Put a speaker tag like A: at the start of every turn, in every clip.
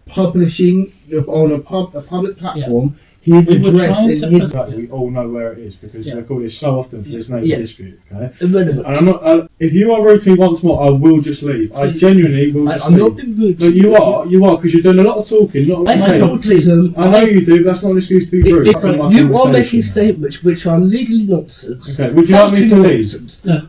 A: publishing on a public platform his address and his...
B: We all know where it is because we call this so often for this neighbour dispute, okay?
A: Irrelevant.
B: And I'm not... if you are rude to me once more, I will just leave. I genuinely will just leave.
A: I'm not being rude.
B: No, you are, because you're doing a lot of talking, not
A: I know
B: you do, but that's not an excuse to be rude.
A: You are making statements which are legally nonsense.
B: Okay, would you like me to leave?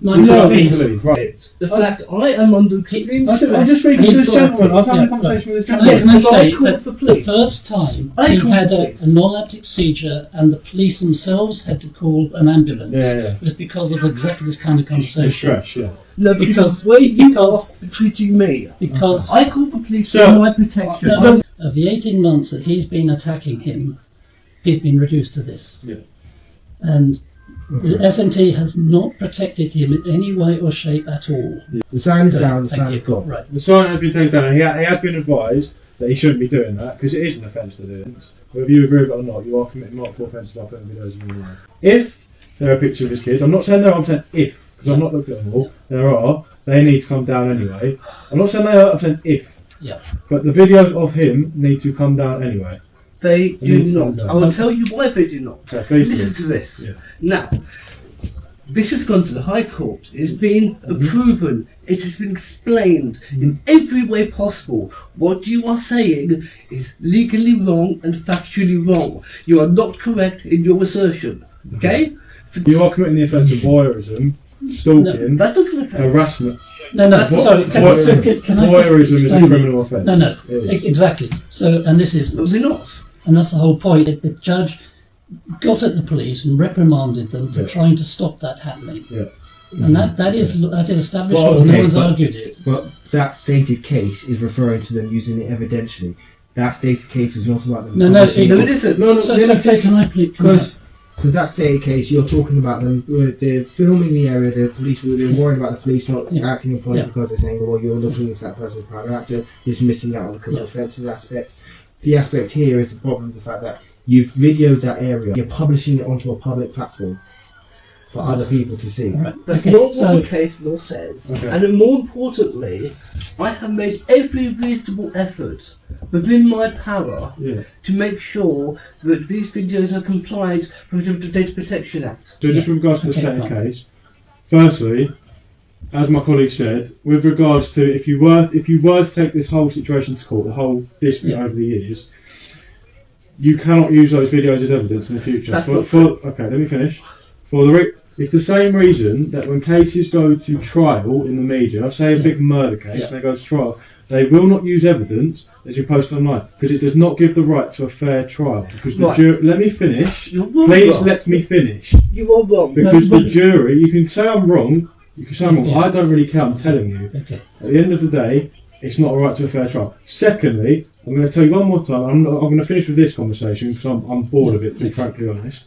A: No,
B: Right.
A: The fact I am under extreme stress.
B: I'm just speaking to this gentleman. I was having a conversation with this gentleman.
C: Let me say that the first time he had a non-epileptic seizure and the police themselves had to call an ambulance, it was because of exactly this kind of conversation.
B: Stress,
A: No, because the way you are treating me.
C: Because
A: I call the police for my protection.
C: Of the 18 months that he's been attacking him, he's been reduced to this. And the SNT has not protected him in any way or shape at all.
A: The sign is down, the sign is gone.
C: Right.
B: The sign has been taken down. He has been advised that he shouldn't be doing that because it is an offence to do it. Whether you agree with it or not, you are committing multiple offences by putting videos on online. If there are pictures of his kids, I'm not saying there are, I'm saying if, because I've not looked at them all, there are, they need to come down anyway. I'm not saying they are, I'm saying if. But the videos of him need to come down anyway.
A: They do not. I will tell you why they do not.
B: Okay,
A: listen to this. Now, this has gone to the High Court. It's been proven. It has been explained in every way possible. What you are saying is legally wrong and factually wrong. You are not correct in your assertion. Okay?
B: You are committing the offence of voyeurism, stalking,
A: that's not an offence.
B: harassment.
C: Sorry.
B: Voyeurism is a criminal offence.
C: No, exactly. So, and this is...
A: Was it not?
C: And that's the whole point. The judge got at the police and reprimanded them for trying to stop that happening. And that is established law. No one's argued it.
D: But that stated case is referring to them using it evidentially. That stated case is not about them.
A: No, it isn't.
C: Can I please?
D: Because that stated case, you're talking about them. They're filming the area. The police. They're worried about the police not acting upon it because they're saying, "Well, you're looking into that person's private actor. You're missing out on the criminal offences aspect." The aspect here is the problem: the fact that you've videoed that area. You're publishing it onto a public platform for other people to see.
A: That's not what the case law says. And more importantly, I have made every reasonable effort within my power to make sure that these videos are complied with the Data Protection Act.
B: So just with regards to the stated case, firstly, as my colleague said, with regards to if you were to take this whole situation to court, the whole dispute over the years, you cannot use those videos as evidence in the future. Okay, let me finish. It's the same reason that when cases go to trial in the media, say a big murder case, and they go to trial, they will not use evidence that you post online because it does not give the right to a fair trial. Because the jury, let me finish. Please let me finish.
A: You are wrong.
B: Because the jury, you can say I'm wrong. You can say I'm wrong. I don't really care. I'm telling you. At the end of the day, it's not a right to a fair trial. Secondly, I'm going to tell you one more time. I'm going to finish with this conversation because I'm bored of it, to be frankly honest.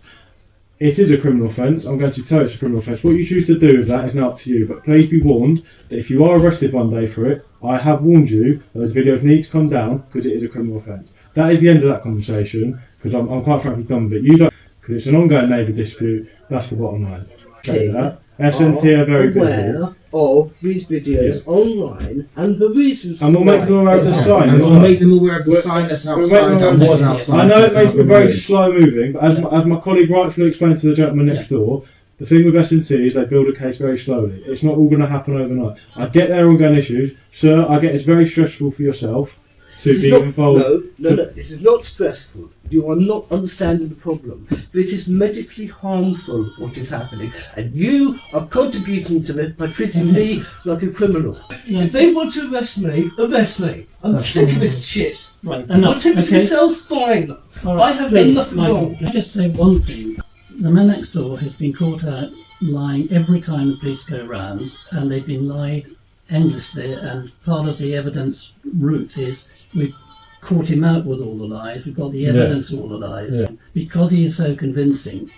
B: It is a criminal offence. I'm going to tell you it's a criminal offence. What you choose to do with that is now up to you. But please be warned that if you are arrested one day for it, I have warned you that those videos need to come down because it is a criminal offence. That is the end of that conversation because I'm quite frankly done with it. You don't, because it's an ongoing neighbour dispute. That's the bottom line. Okay, that. SNT are very good
A: of these videos online and the reasons.
B: And we'll make them aware of the sign.
D: And we'll make them aware of the sign that's outside. That was outside.
B: I know it makes me very slow moving, but as my colleague rightfully explained to the gentleman next door, the thing with SNT is they build a case very slowly. It's not all going to happen overnight. I get their ongoing issues, sir. I get it's very stressful for yourself to be involved.
A: No, this is not stressful. You are not understanding the problem. This is medically harmful, what is happening, and you are contributing to it by treating me like a criminal. If they want to arrest me, arrest me. I'm sick of this shit.
C: Right,
A: want to take yourselves, fine. I have done nothing wrong.
C: Can I just say one thing? The man next door has been caught out lying every time the police go around, and they've been lied endlessly, and part of the evidence route is we've caught him out with all the lies, we've got the evidence of all the lies. Because he is so convincing,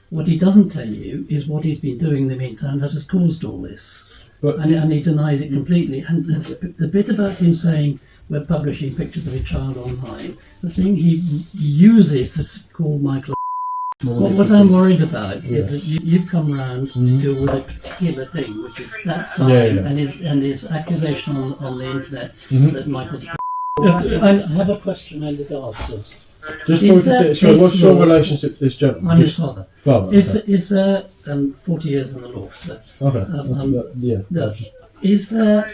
C: what he doesn't tell you is what he's been doing in the meantime that has caused all this. And he denies it completely. And the bit about him saying we're publishing pictures of a child online, the thing he uses to call Michael what I'm worried about is that you've come round to deal with a particular thing, which is that sign and his accusation on the internet that Michael's I have a question in regards to.
B: What's your relationship to this gentleman?
C: I'm his father.
B: Father.
C: Is 40 years in the law, so.
B: Okay.
C: Is there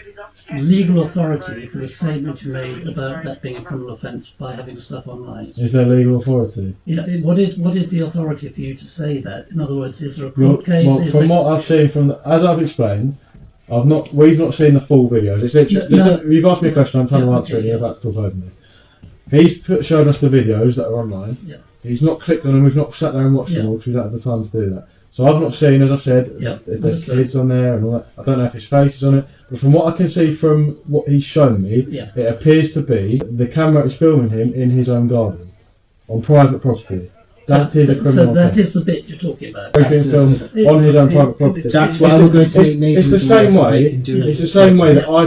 C: legal authority for the statement you made about that being a criminal offence by having stuff online?
B: Is there legal authority?
C: Yeah. What is the authority for you to say that? In other words, is there a court case?
B: Well, from what I've seen, as I've explained, we've not seen the full videos. It's literally, you've asked me a question, I'm trying to answer it, and you're about to talk over me. He's showed us the videos that are online.
C: Yeah.
B: He's not clicked on them, we've not sat there and watched them all because we don't have the time to do that. So I've not seen, as I said, if there's kids on there and all that. I don't know if his face is on it, but from what I can see from what he's shown me, it appears to be the camera is filming him in his own garden, on private property. That is a criminal
C: So that
B: offence.
C: is the bit you're talking about.
B: Being filmed on his own private property.
D: That's why I'm going to make Nathan.
B: It's the same way. It's the same way that I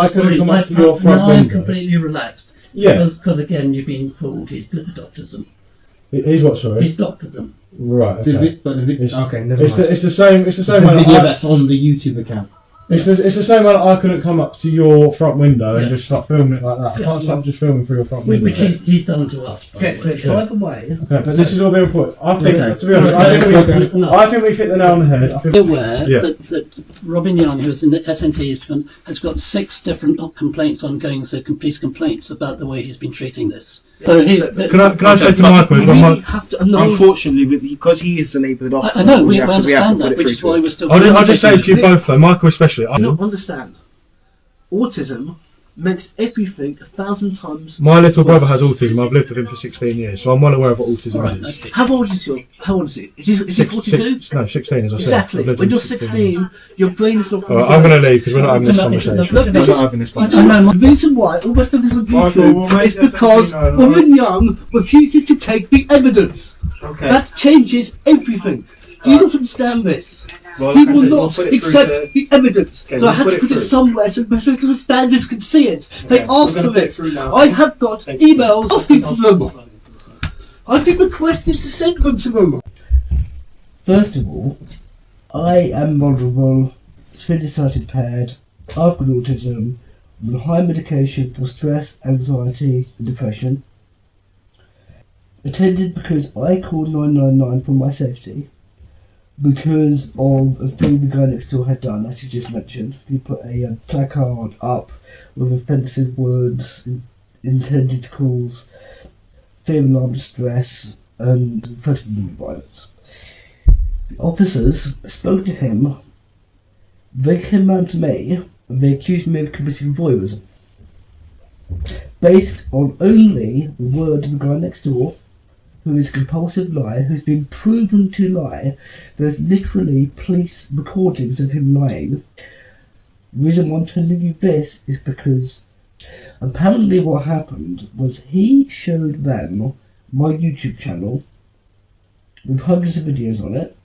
B: couldn't come up to your front
C: now
B: window.
C: I'm completely relaxed.
B: Yeah.
C: Because again, you've been fooled. He's doctored them.
B: He's what? Sorry.
C: He's doctored them.
B: Right. Okay.
D: Okay, never mind.
B: It's the same. It's the same
E: The
B: way.
E: video that's on the YouTube account.
B: It's the same way that I couldn't come up to your front window and just start filming it like that. I can't stop just filming through your front window.
C: Which he's done to us. By
A: Okay,
C: the way.
A: so by the way,
B: Okay, but this is all being put. I think,
E: Okay.
B: to be honest, I think we've hit the nail on the head. I think,
C: Aware that Robin Young, who is in the SNT, has got 6 different complaints ongoing, so police complaints about the way he's been treating this. So he's.
B: can I say to Michael?
A: we really have to acknowledge.
F: Unfortunately, because he is the neighbourhood officer,
C: I know, we
F: have to
C: understand
F: put
C: that,
F: it
C: which
F: through
C: is
F: to
C: why
F: him.
C: we're still.
B: I'll just say to you both, though, Michael especially.
A: You don't understand. Autism makes everything 1,000 times.
B: My little brother has autism. I've lived with him for 16 years, so I'm well aware of what autism is.
C: Okay.
A: How old is he? Is he 42?
B: No, 16 as I said.
A: Exactly.
B: I've lived
A: When
B: with
A: you're
B: him for
A: 16, your brain's not fully
B: Alright, I'm going
A: developed.
B: to leave because we're not having this
C: No,
B: conversation.
C: no,
A: this
B: We're
A: is-
B: not having this
C: I
B: conversation.
C: know.
A: The reason why all the stuff is on
B: Michael,
A: YouTube
B: we'll make
A: is
B: this
A: because
B: something
A: Robin Young refuses to take the evidence.
F: Okay.
A: That changes everything. Do you not understand this?
F: Well,
A: He
F: like I
A: will
F: said, we'll
A: not
F: put it through
A: accept
F: to-
A: the evidence.
F: Okay,
A: So I
F: we'll
A: have
F: put
A: to
F: it
A: put it
F: through.
A: somewhere so the standards can see it. They
F: Okay,
A: asked
F: we're gonna
A: for
F: put it
A: it.
F: through now.
A: I have got
F: Thank you.
A: emails asking for them. I've been requested to send them to them.
G: First of all, I am vulnerable, severely sight impaired, I've got autism, I'm on high medication for stress, anxiety and depression. Attended because I called 999 for my safety, because of a thing the guy next door had done, as you just mentioned. He put a placard up with offensive words intended to cause fear, alarm, distress and threatening violence. The officers spoke to him, they came round to me, and they accused me of committing voyeurism. Based on only the word of the guy next door, who is a compulsive liar, who's been proven to lie. There's literally police recordings of him lying. The reason why I'm telling you this is because apparently what happened was he showed them my YouTube channel with hundreds of videos on it.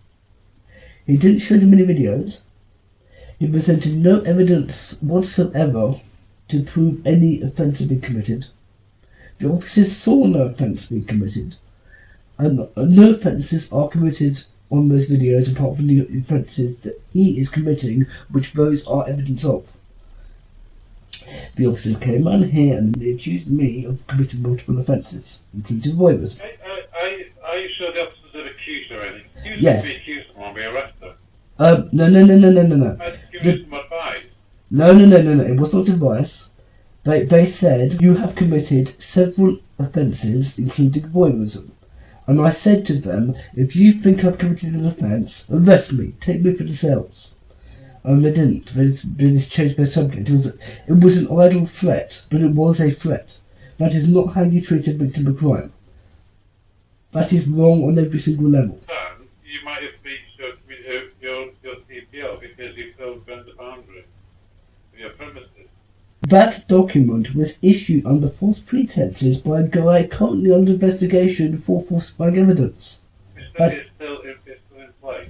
G: He didn't show them any videos. He presented no evidence whatsoever to prove any offence had been committed. The officers saw no offence being committed. And no offences are committed on those videos apart from the offences that he is committing, which those are evidence of. The officers came around here and they accused me of committing multiple offences, including voyeurism.
H: Are you sure the officers have accused or anything? You
G: Yes.
H: should be accused and won't be arrested.
G: No.
H: I give you some advice.
G: No. It was not advice. They said you have committed several offences, including voyeurism. And I said to them, if you think I've committed an offence, arrest me, take me for the cells. And they didn't. They just changed their subject. It was an idle threat, but it was a threat. That is not how you treat a victim of crime. That is wrong on every single level.
H: Son, you might have breached your CPO because you filled the boundary of your premises.
G: That document was issued under false pretenses by a guy currently under investigation for falsifying evidence.
H: It's still in place.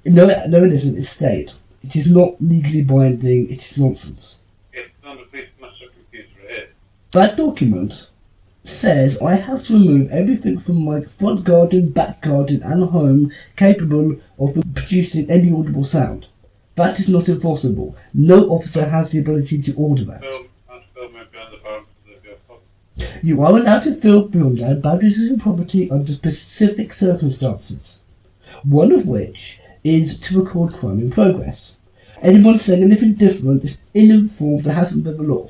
G: No, it isn't. It's state. It is not legally binding. It is nonsense.
H: It's on the police master computer, it is.
G: That document says I have to remove everything from my front garden, back garden, and home capable of producing any audible sound. That is not enforceable. No officer has the ability to order that.
H: Film may be on the boundaries of
G: You are allowed to film beyond boundaries of your property under specific circumstances, one of which is to record crime in progress. Anyone saying anything different is ill-informed and hasn't read the law.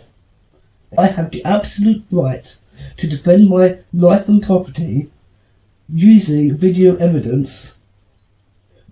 G: I have the absolute right to defend my life and property using video evidence,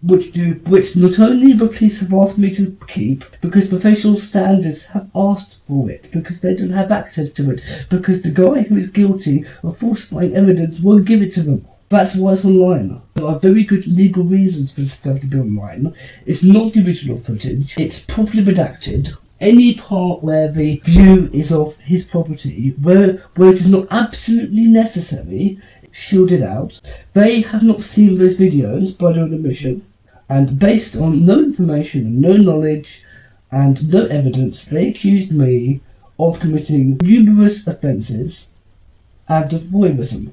G: which not only the police have asked me to keep, because professional standards have asked for it, because they don't have access to it, because the guy who is guilty of falsifying evidence won't give it to them. That's why it's online. There are very good legal reasons for this stuff to be online. It's not the original footage. It's properly redacted. Any part where the view is of his property, where it is not absolutely necessary, it's shielded out. They have not seen those videos by their own admission, and based on no information, no knowledge, and no evidence, they accused me of committing numerous offences and of voyeurism.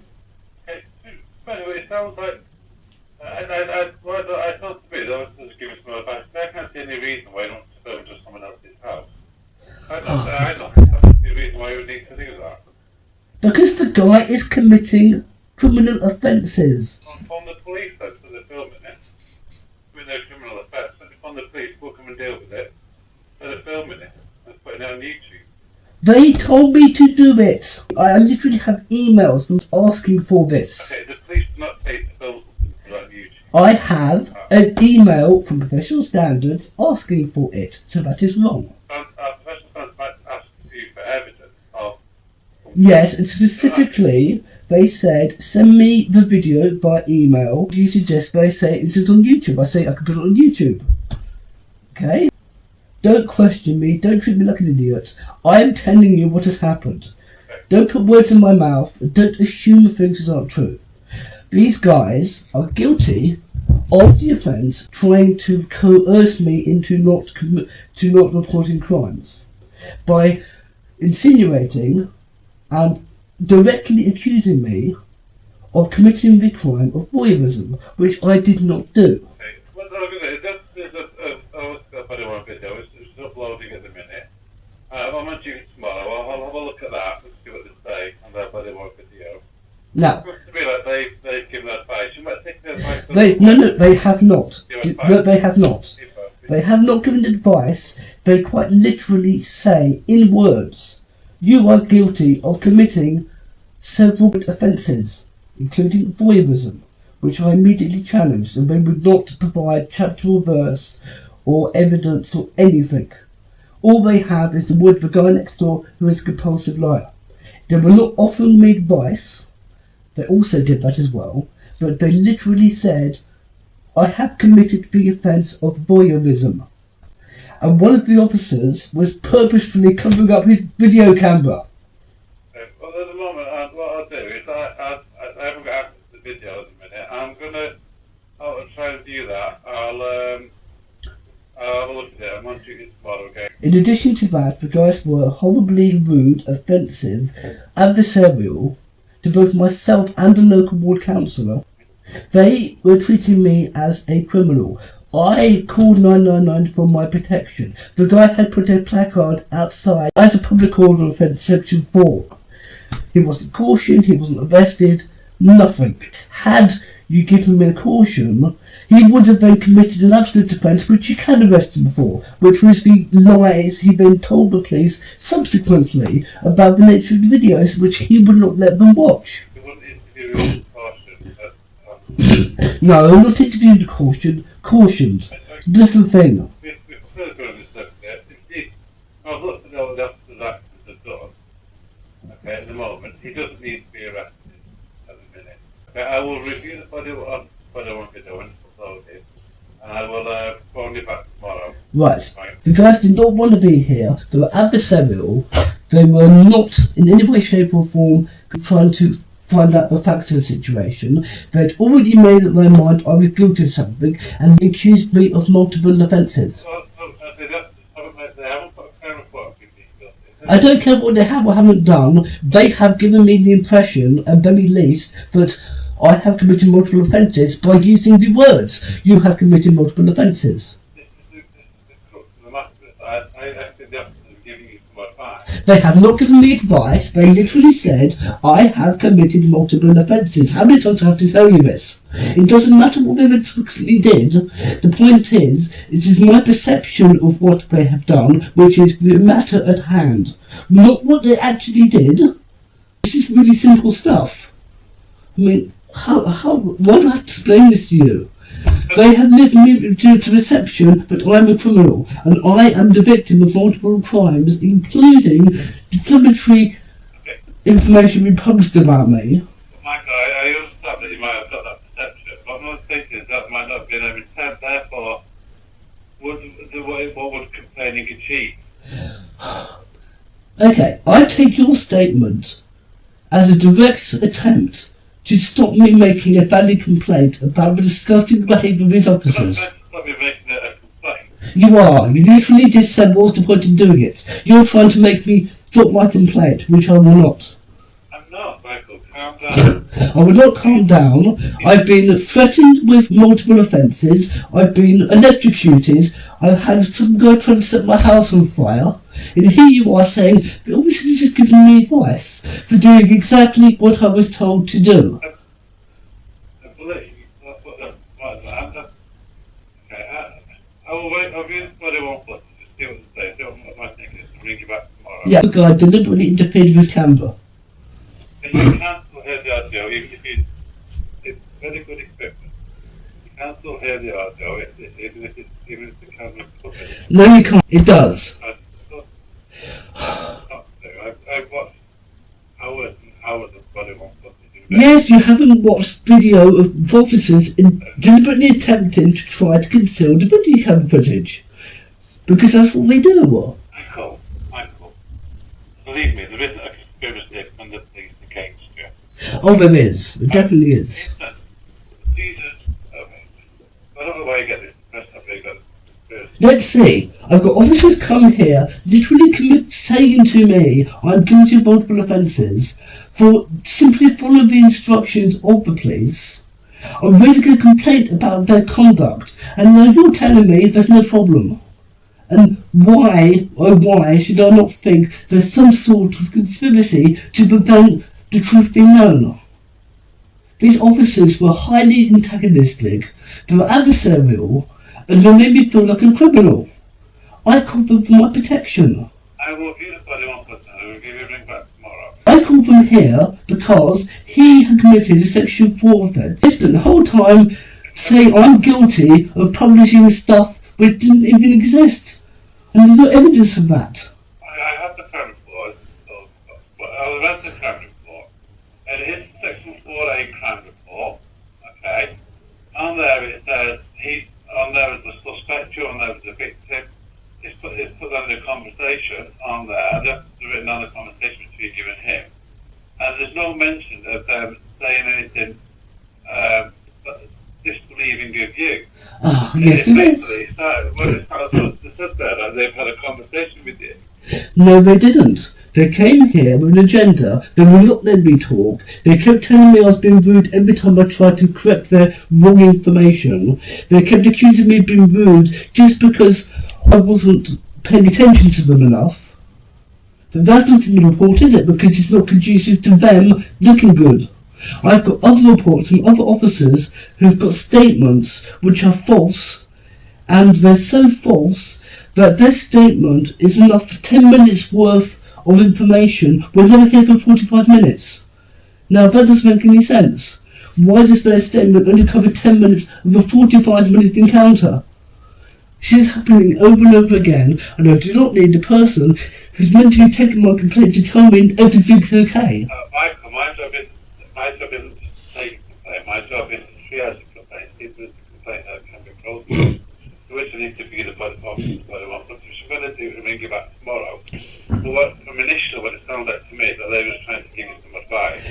H: Anyway, it sounds like I thought to me that was just giving some advice. I can't see any reason why you don't film to someone else's house. I don't see a reason why you would need to do that.
G: Because the guy is committing criminal offences.
H: On the police, though, so they're filming it. I mean, no criminal offence, but on the police will come and deal with it. So they're filming it and putting it on YouTube.
G: They told me to do it. I literally have emails from asking for this.
H: Okay, the police do not pay to film something on YouTube.
G: I have an email from Professional Standards asking for it, so that is wrong.
H: Professional standards might ask you for evidence of...
G: Yes, and specifically, they said, send me the video by email. You suggest they say it's on YouTube. I say I can put it on YouTube. Okay? Don't question me, don't treat me like an idiot. I am telling you what has happened. Don't put words in my mouth, and don't assume things aren't true. These guys are guilty of the offence trying to coerce me into not reporting crimes by insinuating and directly accusing me of committing the crime of voyeurism, which I did not do.
H: Okay, well, there's a video, it's uploading at the minute. I'm on YouTube tomorrow, I'll have a look at that and see what they say, and I'll put it on video.
G: Now,
H: It looks to me like they've given advice. You might take their advice.
G: no, they have not. No, they have not. They have not given advice. They quite literally say, in words, you are guilty of committing several offences, including voyeurism, which I immediately challenged, and they would not provide chapter or verse or evidence or anything. All they have is the word of the guy next door who is a compulsive liar. They were not offering me advice. They also did that as well, but they literally said, I have committed the offence of voyeurism. And one of the officers was purposefully covering up his video camera.
H: Well, at the moment, what I'll do is I haven't got access to the video at the minute. I'll try and view that. I'll have a look at it. I'm on duty tomorrow again.
G: In addition to that, the guys were horribly rude, offensive, adversarial to both myself and the local ward councillor. They were treating me as a criminal. I called 999 for my protection. The guy had put a placard outside as a public order offence, section 4. He wasn't cautioned, he wasn't arrested, nothing. Had you given me a caution, he would have then committed an absolute offence which you can arrest him for, which was the lies he then told the police subsequently about the nature of the videos, which he would not let them watch.
H: You wouldn't interview with caution.
G: No, not interviewed with caution, cautioned. Different thing.
H: We're still doing this stuff there. I've looked at all the officers' actions have done. Okay, at the moment, he doesn't need to be arrested at the minute. Okay, I will review the body on what I want to do and upload it. And I will phone you back tomorrow.
G: Right. The guys did not want to be here. They were adversarial. They were not in any way, shape or form trying to find out the facts of the situation. They had already made up their mind I was guilty of something and they accused me of multiple offences.
H: They haven't put a fair report of you being guilty.
G: I don't care what they have or haven't done. They have given me the impression, at very least, that I have committed multiple offences by using the words, you have committed multiple offences.
H: This is the crux of the matter. I think the officers are giving you some advice.
A: They have not given me advice. They literally said, I have committed multiple offences. How many times do I have to tell you this? It doesn't matter what they actually did. The point is, it is my perception of what they have done, which is the matter at hand. Not what they actually did. This is really simple stuff. I mean, why do I have to explain this to you? They have led me to the perception that I am a criminal, and I am the victim of multiple crimes, including defamatory information being published about me.
H: Michael, I understand that you might have got that perception, but what I'm thinking is that might not have been a intent, therefore, what would complaining achieve?
A: Okay, I take your statement as a direct attempt to stop me making a valid complaint about the disgusting behaviour of these officers.
H: Stop me making a complaint.
A: You are. You literally just said what's the point in doing it. You're trying to make me drop my complaint, which I will not.
H: I'm not, Michael. Calm down.
A: I will not calm down. I've been threatened with multiple offences. I've been electrocuted. I've had some guy trying to set my house on fire. And here you are saying, the officer is just giving me advice for doing exactly what I was told to do.
H: I believe that's what happened. Okay, I will wait. I'll be in body 1 plus to just see what they say. See what my thinking is, and bring you back tomorrow.
A: Yeah, the guy deliberately interfered with camera.
H: And you can still hear the audio, even if it's very good equipment. You can still hear the audio, even if the camera's open.
A: No, you can't. It does.
H: I've watched hours and hours of body 1 plus.
A: Yes, you haven't watched video of officers deliberately attempting to try to conceal the body cam footage. Because that's what they do.
H: Michael, believe me, there isn't a conspiracy under things against you.
A: Oh, there is. There definitely is.
H: Jesus, I don't know why you get this impression of got conspiracy.
A: Let's see. I've got officers come here, literally saying to me, I'm guilty of multiple offences, for simply following the instructions of the police. I'm raising a complaint about their conduct, and now you're telling me there's no problem. And why should I not think there's some sort of conspiracy to prevent the truth being known? These officers were highly antagonistic, they were adversarial, and they made me feel like a criminal. I called them for my protection.
H: I will view the body 1 plus and I will give you a ring back tomorrow.
A: I called them here because he had committed a Section 4 offence. He spent the whole time saying I'm guilty of publishing stuff which didn't even exist. And there's no evidence of that.
H: I have the crime report, but I'll read the crime report. And it is Section 4A crime report, okay? On there it says, on there is the suspect, on there is the victim. It's put under conversation on there, that's written on the conversation between you and him. And there's no mention of them saying anything disbelieving of you.
A: Oh, yes, there is.
H: It says there that they've had a conversation with you.
A: No, they didn't. They came here with an agenda. They would not let me talk. They kept telling me I was being rude every time I tried to correct their wrong information. They kept accusing me of being rude just because I wasn't paying attention to them enough. But that's not in the report, is it? Because it's not conducive to them looking good. I've got other reports from other officers who've got statements which are false, and they're so false that their statement is enough for 10 minutes worth of information when they were here for 45 minutes. Now that doesn't make any sense. Why does their statement only cover 10 minutes of a 45-minute encounter? This is happening over and over again, and I do not need the person who's meant to be taking my complaint to tell me everything's okay.
H: Michael, my job isn't to take a complaint. My job is to triage a complaint. If there's a complaint that can be processed, which needs to be the body office, body one. But if you're going to do it and ring you back tomorrow, from initially what it sounded like to me that they were trying to give you some advice,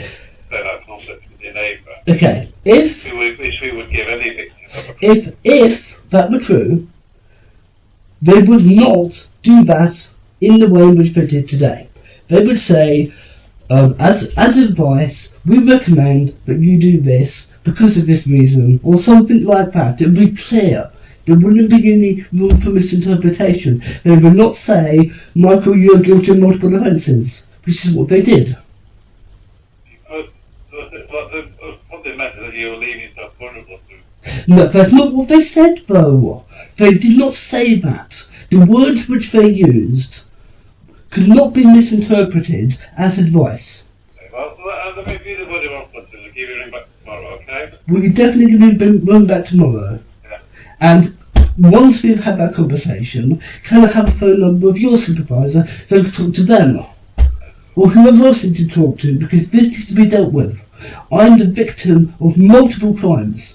H: saying that conflict with your neighbour.
A: Okay, if
H: we would give any victim
A: if that were true, they would not do that in the way in which they did today. They would say, as advice, we recommend that you do this because of this reason, or something like that. It would be clear.
G: There wouldn't be any room for misinterpretation. They would not say, Michael, you're guilty of multiple offences, which is what they did.
H: What they meant is that you were leaving yourself vulnerable to.
G: No, that's not what they said, though. They did not say that. The words which they used could not be misinterpreted as advice.
H: Okay, well, let me view the body one plus and give you a ring back tomorrow, okay?
G: We can definitely give you a run back tomorrow.
H: Yeah.
G: And once we've had that conversation, can I have a phone number of your supervisor so I can talk to them? Or whoever else needs to talk to, because this needs to be dealt with. I'm the victim of multiple crimes.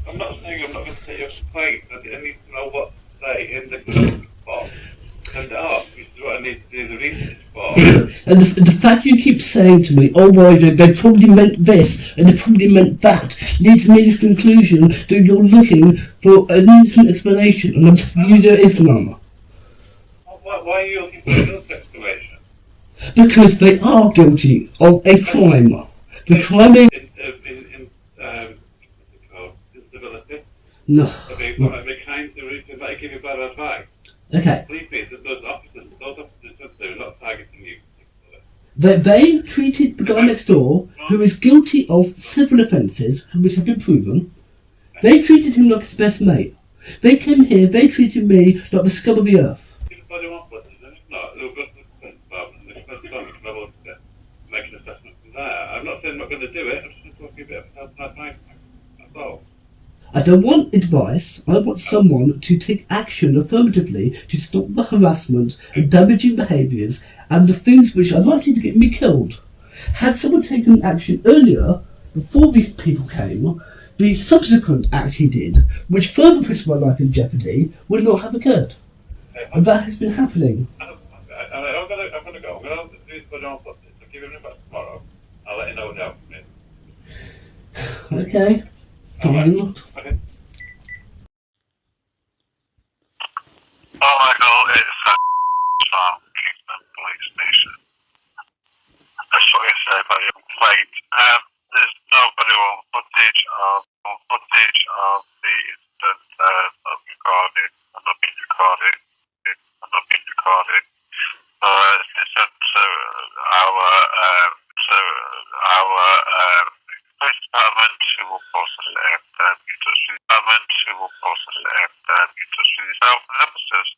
H: I'm not saying I'm not going to take your complaint. I need to know what to say in the complaint box. Send it off, which is what I need to do the research for.
G: And the fact you keep saying to me, oh well, they probably meant this and they probably meant that, leads me to the conclusion that you're looking for an instant explanation, and I'm telling you there is none.
H: Why are you looking for an instant explanation?
G: Because they are guilty of a crime. The crime is...
H: Instability.
G: No.
H: Are they kind to reason that give you bad advice?
G: Okay.
H: Believe me, those officers are not targeting you.
G: They treated the guy next door, who is guilty of civil offences, which have been proven. They treated him like his best mate. They came here, they treated me like the scum of the earth.
H: Make an assessment from there. I'm not saying I'm not going to do it, I'm just going to talk to you a bit of help and advice. That's all.
G: I don't want advice, I want someone to take action affirmatively to stop the harassment and damaging behaviours and the things which are likely to get me killed. Had someone taken action earlier, before these people came, the subsequent act he did, which further put my life in jeopardy, would not have occurred. And that has been happening.
H: I'm going to go. I'm going to do this for John Plus. I'll give you a ring back tomorrow. I'll let you know what the outcome is.
G: Okay. Fine.
H: Okay. Oh, Michael, it's from Kingston Police Station. I saw you say about your complaint. There's no video on footage of the incident recorded. I'm not being recorded. It's sent to our police department, who will process it and be in touch with yourself and the officers.